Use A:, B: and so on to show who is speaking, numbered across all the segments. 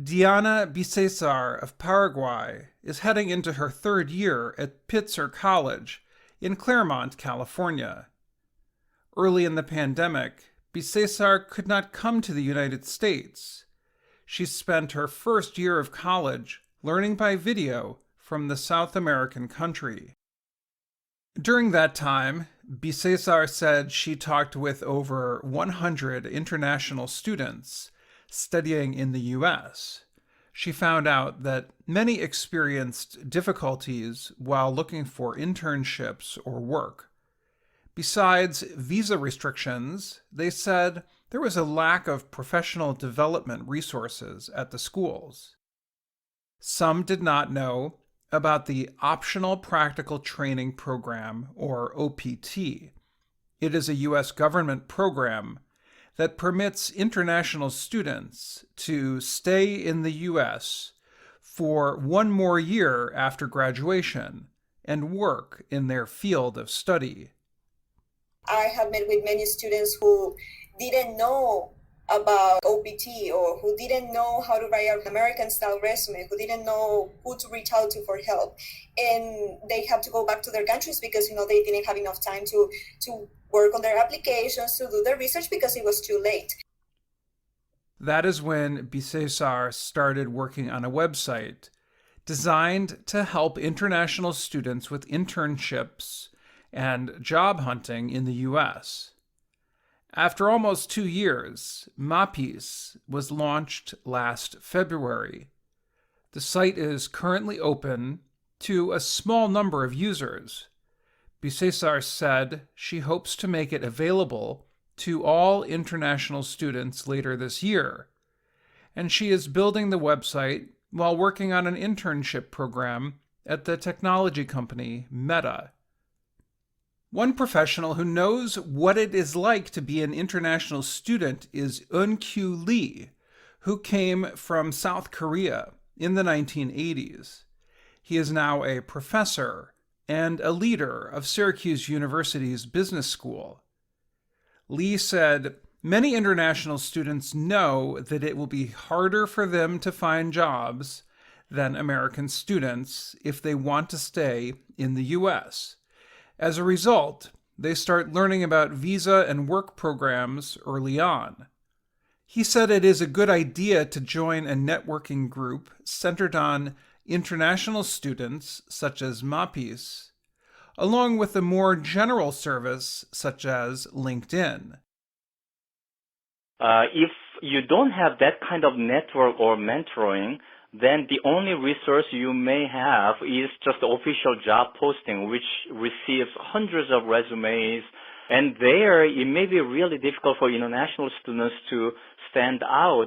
A: Diana Bisesar of Paraguay is heading into her third year at Pitzer College in Claremont, California. Early in the pandemic, Bisesar could not come to the United States. She spent her first year of college learning by video from the South American country. During that time, Bisesar said she talked with over 100 international students studying in the U.S. She found out that many experienced difficulties while looking for internships or work. Besides visa restrictions, they said there was a lack of professional development resources at the schools. Some did not know about the Optional Practical Training Program, or OPT. It is a U.S. government program that permits international students to stay in the U.S. for one more year after graduation and work in their field of study.
B: I have met with many students who didn't know about OPT or who didn't know how to write an American-style resume, who didn't know who to reach out to for help. And they have to go back to their countries because, they didn't have enough time to work on their applications, to do their research because it was too late.
A: That is when Bisesar started working on a website designed to help international students with internships and job hunting in the U.S. After almost 2 years, Mapis was launched last February. The site is currently open to a small number of users. Bisesar said she hopes to make it available to all international students later this year, and she is building the website while working on an internship program at the technology company Meta. One professional who knows what it is like to be an international student is Eun-Kyu Lee, who came from South Korea in the 1980s. He is now a professor and a leader of Syracuse University's business school. Lee said, "Many international students know that it will be harder for them to find jobs than American students if they want to stay in the U.S. As a result, they start learning about visa and work programs early on." He said it is a good idea to join a networking group centered on international students, such as Mapis, along with a more general service, such as LinkedIn.
C: If you don't have that kind of network or mentoring, then the only resource you may have is just the official job posting, which receives hundreds of resumes. And there, it may be really difficult for international students to stand out.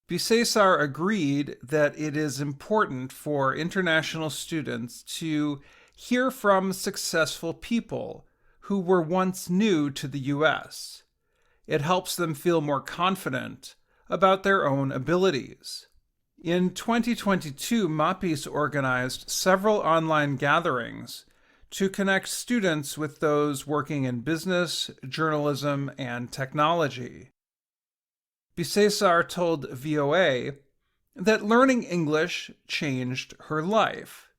A: Bisesar agreed that it is important for international students to hear from successful people who were once new to the U.S. It helps them feel more confident about their own abilities. In 2022, Mapis organized several online gatherings to connect students with those working in business, journalism, and technology. Bisesar told VOA that learning English changed her life.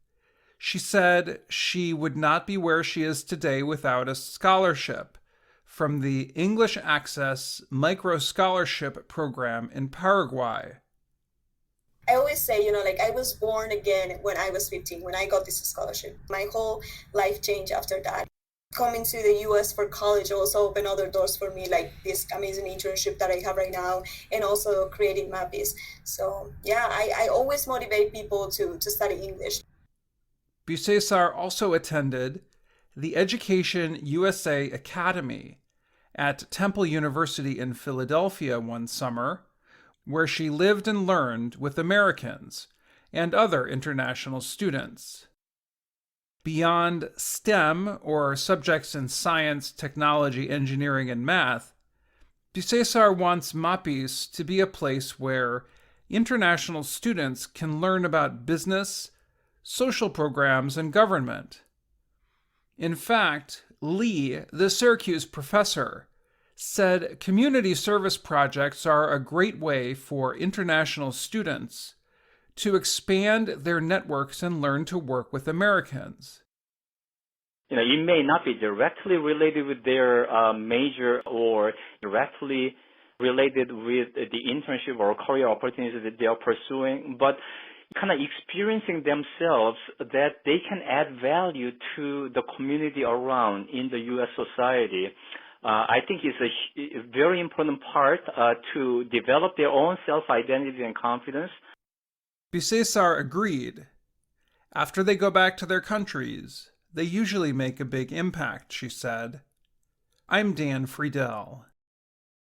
A: She said she would not be where she is today without a scholarship from the English Access Micro Scholarship Program in Paraguay.
B: I always say, I was born again when I was 15, when I got this scholarship. My whole life changed after that. Coming to the U.S. for college also opened other doors for me, like this amazing internship that I have right now, and also creating Mapis. So, I always motivate people to study English.
A: Bisesar also attended the Education USA Academy at Temple University in Philadelphia one summer, where she lived and learned with Americans and other international students. Beyond STEM, or subjects in science, technology, engineering, and math, Bisesar wants Mapis to be a place where international students can learn about business, social programs, and government. In fact, Lee, the Syracuse professor, said community service projects are a great way for international students to expand their networks and learn to work with Americans.
C: It may not be directly related with their major or directly related with the internship or career opportunities that they are pursuing, but kind of experiencing themselves that they can add value to the community around in the U.S. society. I think it's a very important part to develop their own self-identity and confidence.
A: Bisesar agreed. After they go back to their countries, they usually make a big impact, she said. I'm Dan Friedel.